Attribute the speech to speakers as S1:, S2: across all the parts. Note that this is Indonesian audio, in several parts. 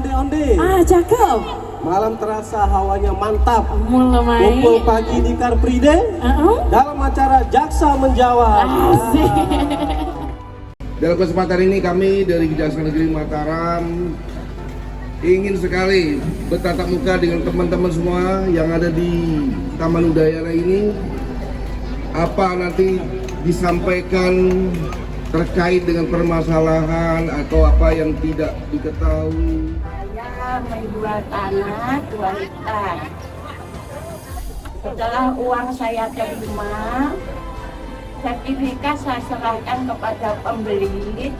S1: onde-onde.
S2: Cakep.
S1: Malam terasa hawanya mantap.
S2: Mulai.
S1: Kumpul pagi di Car Free Day dalam acara Jaksa Menjawab.
S2: Asik.
S3: Dalam kesempatan ini kami dari Kejaksaan Negeri Mataram ingin sekali bertatap muka dengan teman-teman semua yang ada di Taman Udayana ini. Apa nanti disampaikan terkait dengan permasalahan atau apa yang tidak diketahui.
S4: Saya menjual tanah 2 hektar. Setelah uang saya terima, sertifikat saya serahkan kepada pembeli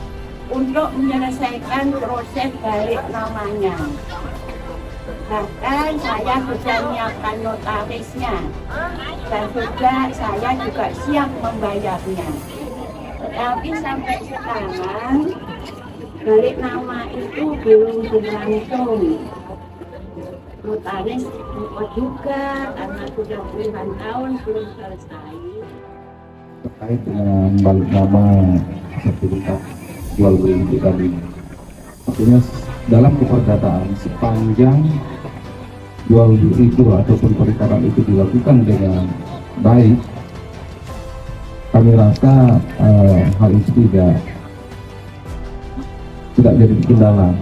S4: untuk menyelesaikan proses balik namanya. Bahkan saya sudah menyiapkan notarisnya dan saya juga siap membayarnya. Tetapi sampai sekarang balik nama itu belum berlangsung. Notaris repot juga karena sudah puluhan tahun belum selesai.
S5: Terkait dengan balik nama sertifikat jual beli itu tadi, artinya dalam keperdataan sepanjang jual beli itu ataupun perikaran itu dilakukan dengan baik, kami rasa hal itu tidak jadi kendala.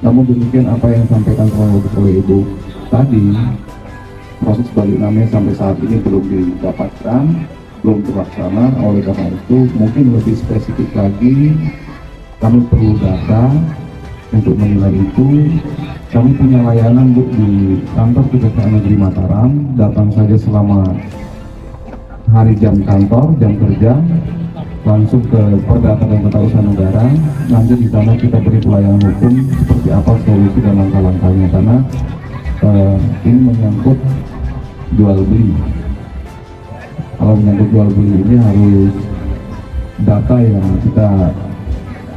S5: Namun demikian apa yang disampaikan oleh Ibu tadi, proses balik namanya sampai saat ini belum didapatkan, belum terlaksana. Oleh karena itu mungkin lebih spesifik lagi kami perlu data untuk menilai itu. Kami punya layanan Bu di kantor Kejaksaan Negeri Mataram, datang saja selama hari jam kantor, jam kerja, langsung ke Perdata dan Tata Usaha Negara. Nanti di sana kita beri pelayanan hukum seperti apa solusi dan langkah-langkahnya, karena ini menyangkut jual beli. Kalau menyangkut jual beli ini harus data yang kita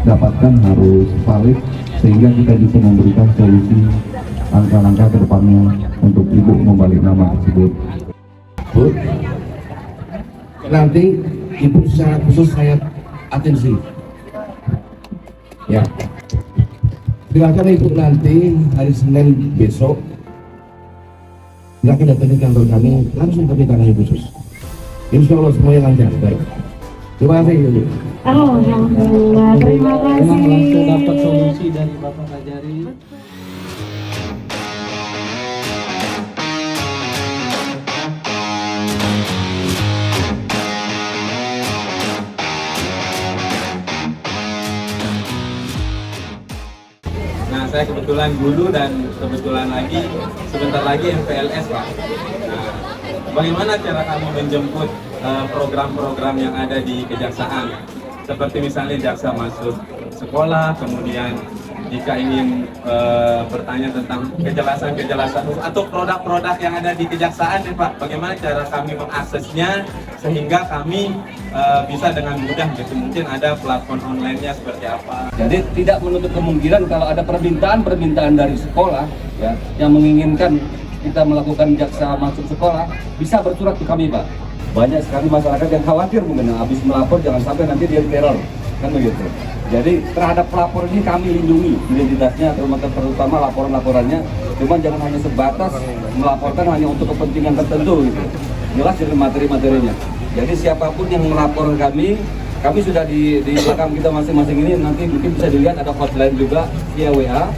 S5: dapatkan harus valid sehingga kita bisa memberikan solusi langkah-langkah ke depannya untuk Ibu membalik nama tersebut.
S3: Bu, nanti Ibu secara khusus saya atensi. Ya, silakan Ibu nanti hari Senin besok silakan datang ke kantor kami, langsung kami tangani khusus. Insya Allah semuanya lancar. Baik. Terima kasih Ibu.
S2: Alhamdulillah, terima kasih.
S6: Langsung dapat solusi dari Bapak Kajari.
S7: Nah, saya kebetulan guru dan kebetulan lagi sebentar lagi MPLS, Pak. Nah, bagaimana cara kami menjemput program-program yang ada di kejaksaan? Seperti misalnya jaksa masuk sekolah, kemudian jika ingin bertanya tentang kejelasan atau produk-produk yang ada di kejaksaan, Pak, bagaimana cara kami mengaksesnya sehingga kami bisa dengan mudah gitu. Mungkin ada platform online-nya seperti apa.
S8: Jadi tidak menutup kemungkinan kalau ada permintaan dari sekolah ya yang menginginkan kita melakukan jaksa masuk sekolah, bisa bersurat ke kami, Pak. Banyak sekali masyarakat yang khawatir mungkin habis melapor jangan sampai nanti dia teror, kan begitu. Jadi terhadap pelapor ini kami lindungi identitasnya, terutama laporan-laporannya. Cuman jangan hanya sebatas melaporkan hanya untuk kepentingan tertentu gitu. Jelas dari materi-materinya. Jadi siapapun yang melapor kami sudah di belakang kita masing-masing ini, nanti mungkin bisa dilihat ada hotline juga via WA,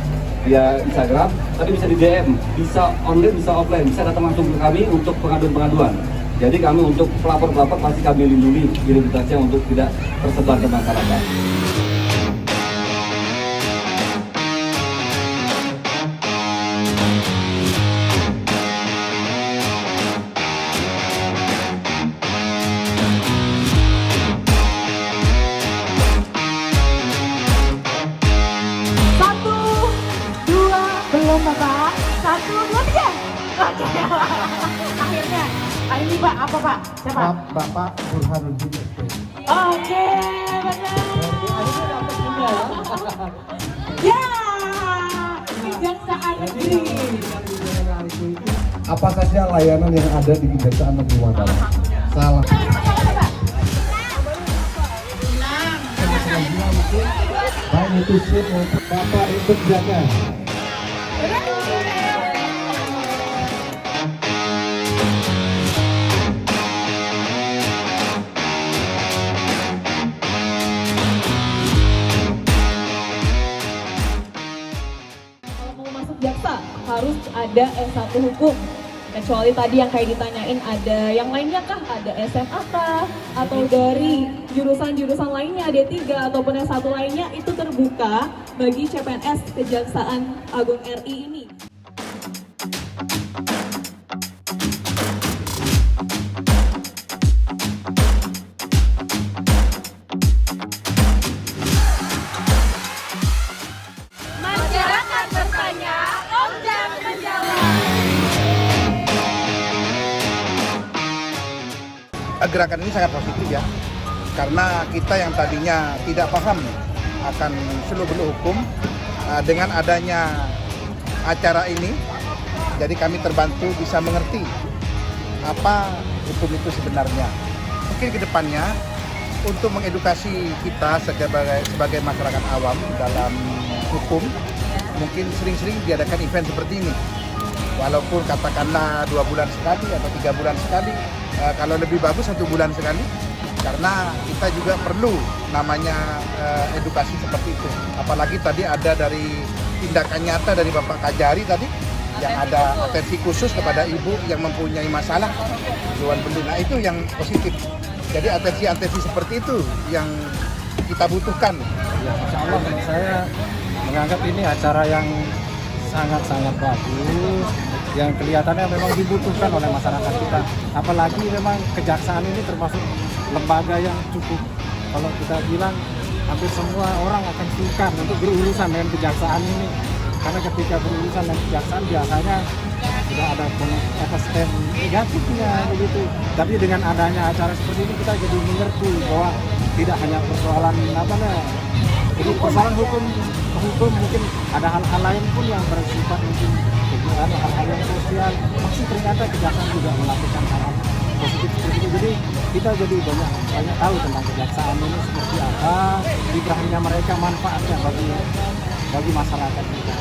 S8: via Instagram, tapi bisa di DM, bisa online, bisa offline, bisa datang langsung ke kami untuk pengaduan-pengaduan. Jadi kami untuk pelapor-pelapor pasti kami lindungi identitasnya untuk tidak tersebar ke masyarakat.
S2: Belum Bapak. 1, 2, 3. Akhirnya. Ini Pak, apa Pak? Siapa?
S5: Bapak Burhanuddin.
S2: Oke, benar. Ya, Kejaksaan Negeri.
S5: Apa saja layanan yang ada di Kejaksaan Negeri Mataram? Salah. Baik itu SIM maupun Bapak itu jaga.
S9: ada S1 Hukum. Kecuali tadi yang kayak ditanyain ada yang lainnya kah? Ada SMA kah? Atau dari jurusan-jurusan lainnya D3 ataupun S1 lainnya itu terbuka bagi CPNS Kejaksaan Agung RI ini.
S2: Masyarakat bertanya, Om Jam menjawab.
S10: Gerakan ini sangat positif ya, karena kita yang tadinya tidak paham akan seluk-beluk hukum, dengan adanya acara ini, jadi kami terbantu bisa mengerti apa hukum itu sebenarnya. Mungkin ke depannya untuk mengedukasi kita sebagai masyarakat awam dalam hukum, mungkin sering-sering diadakan event seperti ini. Walaupun katakanlah 2 bulan sekali atau 3 bulan sekali, kalau lebih bagus 1 bulan sekali, karena kita juga perlu namanya edukasi seperti itu. Apalagi tadi ada dari tindakan nyata dari Bapak Kajari tadi, yang ada atensi khusus kepada ibu yang mempunyai masalah jual beli. Nah itu yang positif. Jadi atensi seperti itu yang kita butuhkan.
S6: Ya, insya Allah menurut saya menganggap ini acara yang sangat-sangat bagus, yang kelihatannya memang dibutuhkan oleh masyarakat kita. Apalagi memang kejaksaan ini termasuk lembaga yang cukup, kalau kita bilang hampir semua orang akan suka untuk berurusan dengan kejaksaan ini. Karena ketika berurusan dengan kejaksaan biasanya sudah ada stem negatifnya begitu. Tapi dengan adanya acara seperti ini kita jadi mengerti bahwa tidak hanya persoalan jadi persoalan hukum mungkin ada hal-hal lain pun yang bersifat mungkin hal-hal yang sosial, masih ternyata kejaksaan juga melakukan hal-hal positif seperti itu. Jadi kita jadi banyak tahu tentang kejaksaan ini seperti apa, kiprahnya mereka, manfaatnya bagi masyarakat kita.